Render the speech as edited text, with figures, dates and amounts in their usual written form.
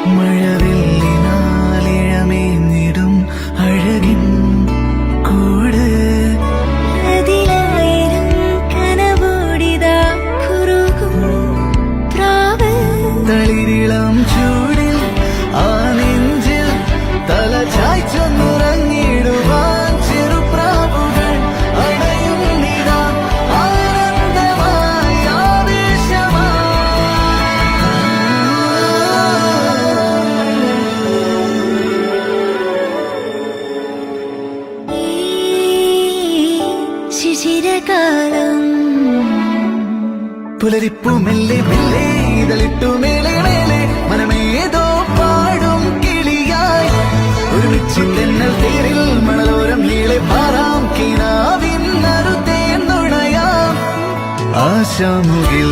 മഴവില്ലിനാലിഴമേഞ്ഞിടും അഴകിൻ കൂട് അതിലായിരം കനവോടിതാ കുറുകും പ്രാവ് തളിരിളം ചൂടിൽ ആ നെഞ്ചിൽ തല ചായ്ച്ചൊന്നുറങ്ങിടുവാൻ ചെറുപ്രാവുകൾ അടയുന്നിതാ ആനന്ദമായി ഈ ശിശിരകാലം പുലരിപ്പു മെല്ലെ മെല്ലെ ഇതളിട്ടു മേലെ മേലെ മനമേതോ പാടും കിളിയായി ഒരുമിച്ച് തെന്നൽ തേരിൽ മണലോരം നീളെ പാറാം കിനാവിൻ നറുതേൻ നുണയാം ആശാമുകിൽ